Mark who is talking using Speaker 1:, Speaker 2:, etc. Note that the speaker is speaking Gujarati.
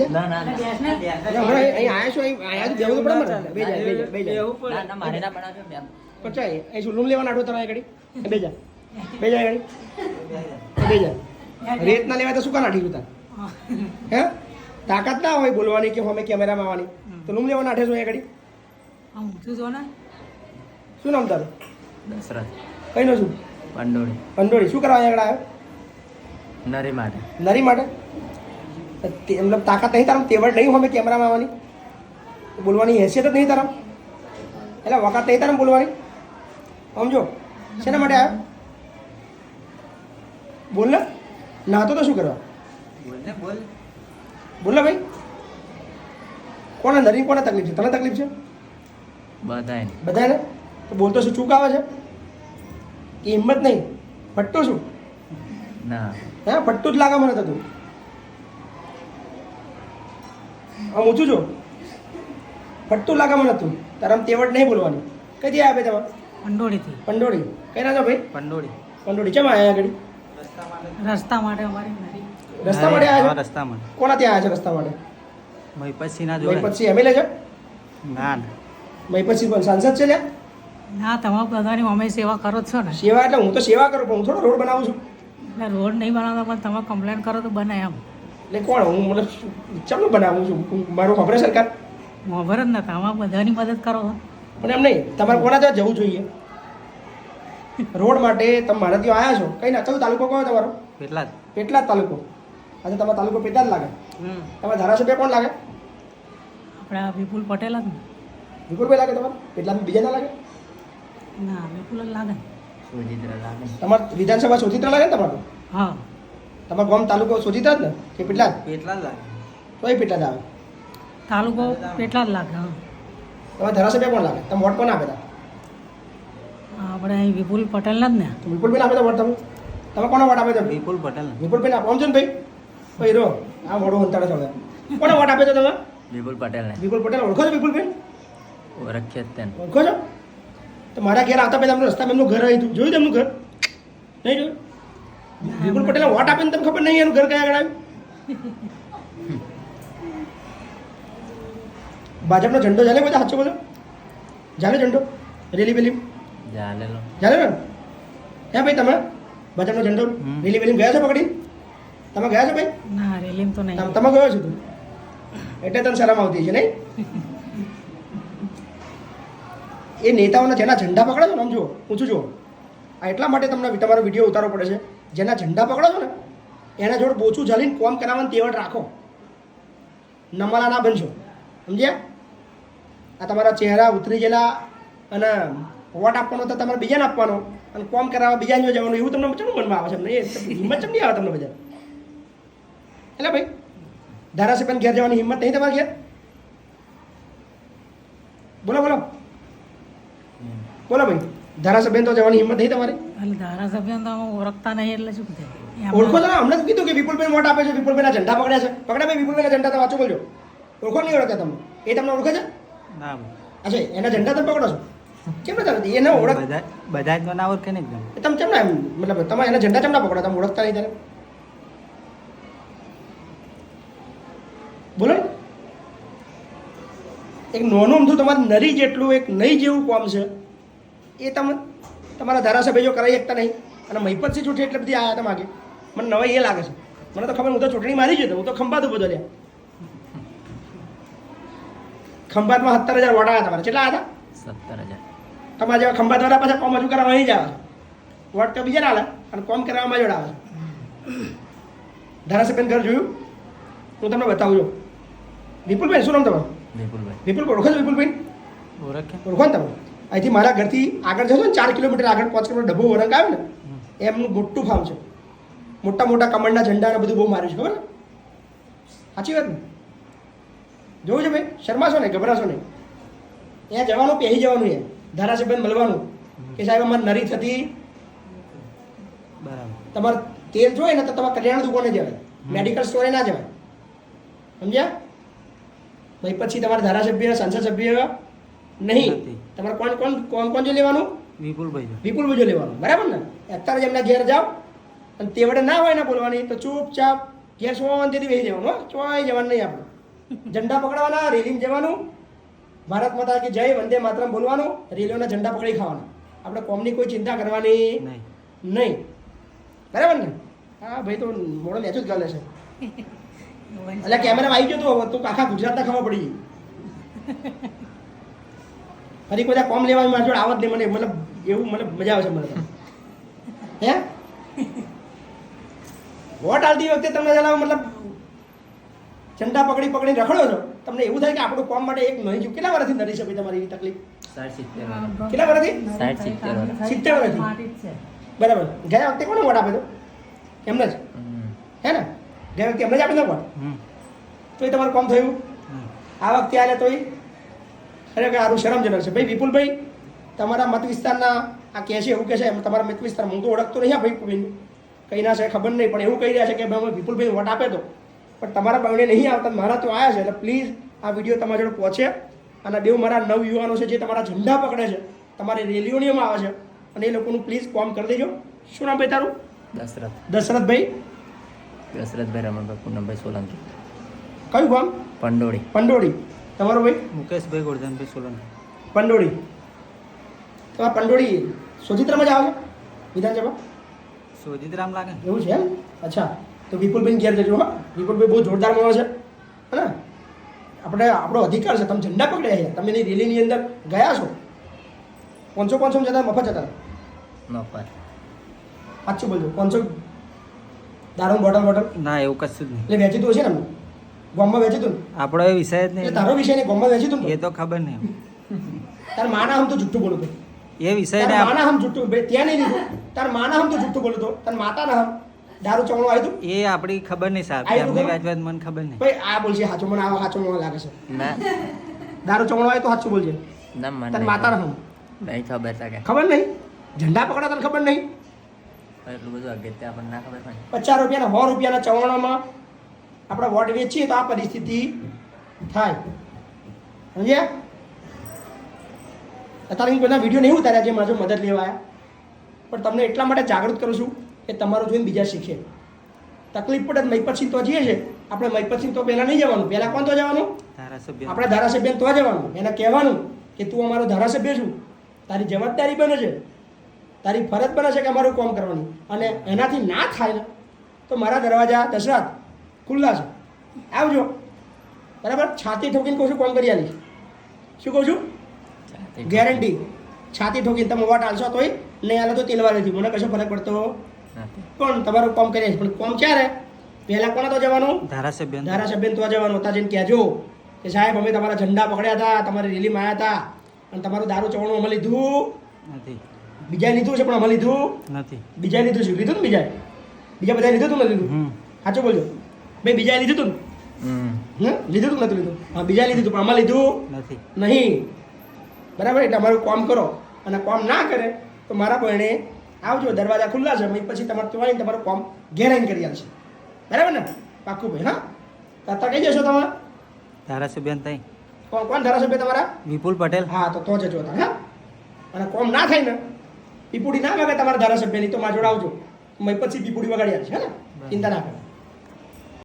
Speaker 1: ના ના
Speaker 2: અહીં આયા છો અહીંયા બેવું પડે મારે બે જા
Speaker 1: ના મારે ના બનાવજો બેન
Speaker 2: પણ ચાલ અહીં શું રૂમ લેવા નાઠો તમારે ઘડી બે જા ઘડી બે જા રેત ના લેવા તો શું કા નાઠી જતા હે તાકાત ના હોય બોલવાની કે અમે કેમેરામાં આવવાની તો રૂમ લેવા નાઠે છો અહીંયા ઘડી શું નામ તારું
Speaker 1: દશરથ
Speaker 2: કઈ નો છું
Speaker 1: પંડોળી
Speaker 2: પંડોળી શું કરવા અહીંયા આગળ આવ્યો
Speaker 1: નરી માટે
Speaker 2: નરી માટે મતલબ તાકાત નહીં તારા તેવડ નહીં અમે કેમેરામાં આવવાની બોલવાની હેસિયત જ નહીં તારા એટલે વખત નહીં તારા બોલવાની સમજો શેના માટે આવ્યો બોલ ને નાતો તો શું કરવા બોલ ને ભાઈ કોને નરી કોને તકલીફ છે તને તકલીફ છે બધાને તો બોલતો શું ચૂક આવે છે કે હિંમત નહીં ફટતો શું
Speaker 1: ના
Speaker 2: હે ફટતું જ લાગે મને તો તું આમ ઊંચું છો ફટતું લાગે મને તું તારા તેવડ નહીં બોલવાની કઈથી આવે તમે પંડોળી કઈ ના છો ભાઈ પંડોળી ચમ આવ્યા આગળ
Speaker 3: રસ્તા માટે અમારી
Speaker 2: રસ્તા માટે આવ્યા છો
Speaker 1: રસ્તા માટે
Speaker 2: કોના ત્યાં આવ્યા છે રસ્તા માટે
Speaker 1: પછી ના જોડે
Speaker 2: પછી એમએલએ છે
Speaker 1: ના
Speaker 2: પછી પણ સાંસદ છે લ્યા
Speaker 3: ના તમારા બધાની અમે સેવા કરો જ છો ને
Speaker 2: સેવા એટલે હું તો સેવા કરું પણ હું થોડો રોડ બનાવું છું
Speaker 3: એટલે રોડ નહીં બનાવતા પણ તમે કમ્પ્લેન કરો તો બને એમ
Speaker 2: એટલે કોણ હું મતલબ ચાલો બનાવું છું મારું ખબર સરકાર
Speaker 3: ખબર જ ને તમારા બધાની મદદ કરો
Speaker 2: પણ એમ નહીં તમારે કોના ત્યાં જવું જોઈએ રોડ માટે તમે મારા ત્યાં આવ્યા છો કઈ ના કયો તાલુકો કયો તમારો પેટલાદ તાલુકો આજે તમારો તાલુકો પેટલાદ લાગે તમારા ધારાસભ્ય કોણ લાગે
Speaker 3: આપણે આ વિપુલ પટેલ જ ને
Speaker 2: વિપુલભાઈ લાગે તમારે પેટલાદ બીજા ના લાગે
Speaker 3: ના વિપુલ જ લાગે
Speaker 2: તમારે વિધાનસભા સોચિત્રા લાગે ને તમારું
Speaker 3: હા
Speaker 2: તમારું ગામ તાલુકો સોચિત્રા જ ને કે પેટલાદ
Speaker 1: લાગે
Speaker 2: તોય પેટલાદ આવે
Speaker 3: તાલુકો પેટલા જ લાગે હા
Speaker 2: તમારા ધારાસભ્ય કોણ લાગે તમે વોટ કોને આપેલા
Speaker 3: આપણે અહીં વિપુલ પટેલ જ ને
Speaker 2: તો વિપુલભાઈ આપે તો વોટ તમે કોને વોટ આપે તો
Speaker 1: વિપુલ પટેલ
Speaker 2: વિપુલભાઈ આપો સમજો ને ભાઈ ભાઈ રો આ મોડો અંતાડે છે કોને વોટ આપે છો તમે
Speaker 1: વિપુલ પટેલ ને
Speaker 2: વિપુલ પટેલ ઓળખો છો વિપુલભાઈ
Speaker 1: ઓળખ્યા જ તેને
Speaker 2: ઓળખો છો તો મારા ઘેર આવતા પહેલાં એમનું રસ્તામાં એમનું ઘર આવ્યું જોયું એમનું ઘર નહીં જોયું વિપુલ પટેલે વોટ આપીને તમને ખબર નહીં એનું ઘર કયા આગળ આવ્યું ભાજપનો ઝંડો ચાલે બધા સાચો બોલો ચાલે ઝંડો રેલી વેલી ચાલે ને હે ભાઈ તમે ભાજપનો ઝંડો રેલી વેલી ગયા છો પકડી તમે ગયા છો ભાઈ
Speaker 3: ના રેલીમ તો નહીં
Speaker 2: તમે ગયો છો તું એટલે તને શરમ આવતી છે નહીં એ નેતાઓના જેના ઝંડા પકડો છો ને આમ જુઓ ઊંચું જુઓ આ એટલા માટે તમને તમારો વિડીયો ઉતારવો પડે છે જેના ઝંડા પકડો છો ને એના જોડે બોચું ઝાલીને કોમ કરાવવાની તેવડ રાખો નમાલા ના બનશો સમજ્યા આ તમારા ચહેરા ઉતરી ગયેલા અને વોટ આપવાનો તો તમારે બીજાને આપવાનો અને કોમ કરાવવા બીજાને જો જવાનું એવું તમને ચમ મનમાં આવે છે એમને એ હિંમત ચમ નહીં આવે તમને બધા એટલે ભાઈ ધારાસભ્યને ઘેર જવાની હિંમત નહીં તમારે ઘેર બોલો બોલો બોલો ભાઈ ધારાસભ્ય તો જવાની હિંમત નહીં તમારી
Speaker 3: એટલે ધારાસભ્ય તો અમે ઓળખતા નહીં એટલે શું થાય
Speaker 2: ઓળખો તો હમણાં કીધું કે વિપુલભાઈ વોટ આપે છે વિપુલભાઈના ઝંડા પકડ્યા છે પકડ્યા ભાઈ વિપુલભાઈના ઝંડા તો વાંચો બોલજો ઓળખો નહીં ઓળખતા તમે એ તમને ઓળખે છે
Speaker 1: ના
Speaker 2: અચ્છા એના ઝંડા તમે પકડો છો કેમ ના તમે એને ઓળખ
Speaker 1: બધા જ ના ઓળખે ને એકદમ
Speaker 2: તમે કેમ ના એમ મતલબ તમે એના ઝંડા કેમ ના પકડો તમે ઓળખતા નહીં ત્યારે બોલો એક નોનું અમથું તમારે નરી જેટલું એક નહીં જેવું કોમ છે એ તમે તમારા ધારાસભ્ય જો કરાવી શકતા નહીં અને મહિપતસિંહ ચૂંટણી એટલે બધી આવ્યા હતા માગે મને નવાઈ એ લાગે છે મને તો ખબર હું તો ચૂંટણી મારી જતો હું તો ખંભાત ઉભો લ્યા ખંભાતમાં 17,000 વોટ આવ્યા તમારે કેટલા હતા
Speaker 1: 17,000
Speaker 2: તમારા જેવા ખંભાત વાળા પાછા કોમ હજુ કરાવવા અહીં જ આવે વોટ તો બીજા ના આવે અને કોમ કરાવવામાં જોડે આવે ધારાસભ્યનું ઘર જોયું હું તમને બતાવું છું વિપુલભાઈ શું નામ તમારું વિપુલભાઈ ઓળખો છો વિપુલભાઈ ઓળખો ને તમે અહીંથી મારા ઘરથી આગળ જશો ને 4 કિલોમીટર આગળ 5 કિલોમીટર ડબ્બો વરંગ આવે ને એમનું મોટું ફાર્મ છે મોટા મોટા કમળના ઝંડા ને બધું બહુ માર્યું છે ખબર ને સાચી વાત ને જોવું છે ભાઈ શરમાશો નહીં ગભરાશો નહીં ત્યાં જવાનું પહેરી જવાનું એ ધારાસભ્યને મળવાનું કે સાહેબ અમારે નરી થતી
Speaker 1: બરાબર
Speaker 2: તમારે તેલ જોઈએ ને તો તમારે કરિયાણા દુકાને જવાય મેડિકલ સ્ટોરે ના જવાય સમજ્યા ભાઈ પછી તમારા ધારાસભ્ય સંસદ સભ્ય નહીં તમારે કોણ કોણ કોણ કોણ જો લેવાનું વિપુલભાઈ જો લેવાનું બરાબર ને અત્યારે જ એમના ઘેર જાઓ અને તેવડે ના હોય ને બોલવાની તો ચૂપચાપ ઘેર શાંતિથી બેસી જવાનું હો, ચોય જવાનું નહીં આપણે. ઝંડા પકડવાના, રેલીમાં જવાનું, ભારત માતા કે જય, વંદે માતરમ બોલવાનું, રેલીઓના ઝંડા પકડી ખાવાના. આપણે કોમની કોઈ ચિંતા કરવાની નહીં. બરાબર ને? હા ભાઈ તો મોડો લેચું જ ગાલે છે. એટલે કેમેરા આવી ગયો તો આખા ગુજરાતના ખબર પડી ગઈ. ફરી કોઈ કોમ લેવાની મારી જોડે આવત નહીં મને, મતલબ એવું મને મજા આવે છે મને તો. હે વોટ આલતી વખતે તમને જણાવો મતલબ ઝંડા પકડીને રખડો છો, તમને એવું થાય કે આપણું કોમ માટે એક નહીં જો. કેટલા વર્ષથી નડી છે તમારી એવી તકલીફ?
Speaker 1: 60-70
Speaker 2: કેટલા વર્ષથી?
Speaker 1: 60-70
Speaker 2: 70 વર્ષથી. બરાબર. ગયા વખતે કોને વોટ આપ્યો હતો? એમને જ હે ને? ગયા વખતે એમને જ આપ્યો વોટ, તોય તમારું કોમ થયું. આ વખતે આલે તોય ખરેખર સારું શરમજનક છે. ભાઈ વિપુલભાઈ, તમારા મત વિસ્તારના આ કહે છે એવું કહે છે, તમારા મત વિસ્તારમાં હું તો ઓળખતો નહીં. ભાઈ કંઈ ના છે ખબર નહીં, પણ એવું કહી રહ્યા છે કે ભાઈ અમે વિપુલભાઈ વોટ આપે તો, પણ તમારા બાવને નહીં આવતા, મારા તો આવ્યા છે. એટલે પ્લીઝ આ વિડીયો તમારા જોડે પહોંચે. અને બે મારા નવ યુવાનો છે જે તમારા ઝંડા પકડે છે, તમારી રેલીઓની આવે છે, અને એ લોકોનું પ્લીઝ કોમ કરી દેજો. શું નામ ભાઈ તારું? દશરથભાઈ.
Speaker 1: દશરથભાઈ રમણભાઈ પૂનમભાઈ સોલંકી.
Speaker 2: કયું ગામ? પંડોળી. તમારો ભાઈ?
Speaker 1: મુકેશભાઈ ગોરધનભાઈ સોલંકી.
Speaker 2: પંડોળી. તો આ પંડોળી સોજિત્રામાં જ આવે છે વિધાનસભા?
Speaker 1: સોજિત્રામ લાગે
Speaker 2: એવું છે એમ? અચ્છા, તો વિપુલભાઈ ઘેર જજો. હા, વિપુલભાઈ બહુ જોરદાર માણસ છે. હે આપણે આપણો અધિકાર છે. તમે ઝંડા પકડ્યા છે, તમે એની રેલીની અંદર ગયા છો. 500 જતા મફત જતા?
Speaker 1: મફત.
Speaker 2: સાચું બોલજો. 500 દારૂ બોટલ?
Speaker 1: ના, એવું કશું જ નહીં.
Speaker 2: એટલે વેચી તું હશે ને? ગામમાં વેચી તું?
Speaker 1: આપણો એ વિષય જ
Speaker 2: એટલે
Speaker 1: નહીં.
Speaker 2: તારો વિષય નહીં, ગામમાં વેચી તું?
Speaker 1: એ તો ખબર નહીં.
Speaker 2: તાર માના હમ તો જુઠ્ઠું બોલું તો.
Speaker 1: એ વિષય
Speaker 2: તાર
Speaker 1: ને
Speaker 2: માના હમ જુઠ્ઠું ભાઈ ત્યાં નહીં લીધું. તાર માના હમ તો જુઠ્ઠું બોલું તો. તાર માતાના હમ દારૂ ચવણું આવ્યું તું?
Speaker 1: એ આપણી ખબર નહીં સાહેબ.
Speaker 2: આવ્યું
Speaker 1: એમને
Speaker 2: ખબર?
Speaker 1: વાંચવા મને ખબર નહીં.
Speaker 2: ભાઈ આ બોલશે સાચું મને સાચું મને લાગે છે.
Speaker 1: ના
Speaker 2: દારૂ ચવણું આવ્યું તો સાચું બોલશે.
Speaker 1: ના મને
Speaker 2: તાર માતાના હમ
Speaker 1: નહીં ખબર છે કે
Speaker 2: ખબર નહીં? ઝંડા પકડા તને ખબર નહીં?
Speaker 1: એટલું બધું અગત્ય આપણને ના ખબર પડે.
Speaker 2: 50 રૂપિયાના 100 રૂપિયાના ચવાણામાં આપણે વોટ વેચીએ તો આ પરિસ્થિતિ થાય. સમજ્યા? અત્યારે હું કોઈના વિડીયો નહીં ઉતાર્યા જે મારો મદદ લેવા આવ્યા, પણ તમને એટલા માટે જાગૃત કરું છું કે તમારું જોઈને બીજા શીખે. તકલીફ પડે મહીપતસિંહ તો જઈએ છે આપણે. મહીપતસિંહ તો પહેલાં નહીં જવાનું. પહેલાં કોણ તો જવાનું?
Speaker 1: ધારાસભ્ય.
Speaker 2: આપણે ધારાસભ્ય તો જવાનું. એને કહેવાનું કે તું અમારો ધારાસભ્ય છું, તારી જવાબદારી બને છે, તારી ફરજ બને છે કે અમારું કામ કરવાની. અને એનાથી ના થાય ને તો મારા દરવાજા દશરથ ખુલ્લા છે, આવજો. બરાબર? છાતી ઠોકીને કહું છું કામ કરી આલીશ. શું કહું છું? ગેરંટી. છાતી ઠોકીને તમે વોટ આલશો તોય નહીં આલે તો તેલવા નથી, મને કશો ફરક પડતો પણ તમારું કામ કરીએ. પણ કામ ક્યારે? પહેલાં કોને તો જવાનું? ધારાસભ્ય તો જવાનું. હતા જઈને કહેજો કે સાહેબ અમે તમારા ઝંડા પકડ્યા હતા, તમારી રેલીમાં આવ્યા હતા, અને તમારું દારૂ ચવણું અમે લીધું
Speaker 1: નથી.
Speaker 2: બીજા લીધું છે પણ અમે લીધું
Speaker 1: નથી.
Speaker 2: બીજા લીધું છે. લીધું ને બીજા બધા લીધું તું નથી લીધું? સાચું બોલજો ભાઈ. બીજા લીધું તું? લીધું તું નથી લીધું? હા, બીજા લીધું તું પણ આમાં લીધું
Speaker 1: નથી.
Speaker 2: નહીં. બરાબર? એટલે અમારું કામ કરો, અને કામ ના કરે તો મારા બહેને આવજો. દરવાજા ખુલ્લા છે. પછી તમારે ત્યાં આવીને તમારું કામ ઘેરાઈને કરી આવશે. બરાબર ને? પાક્કું ભાઈ. હા, અત્યારે કઈ જશો તમે?
Speaker 1: ધારાસભ્ય થઈ.
Speaker 2: કોણ ધારાસભ્ય તમારા?
Speaker 1: વિપુલ પટેલ.
Speaker 2: હા, તો જજો તમે. હા, અને કોમ ના થાય ને, પીપુડી ના વાગે તમારા ધારાસભ્યની, તો મારા જોડે આવજો. પછી પીપુડી વગાડી આવશે. હે ને? ચિંતા ના કરો.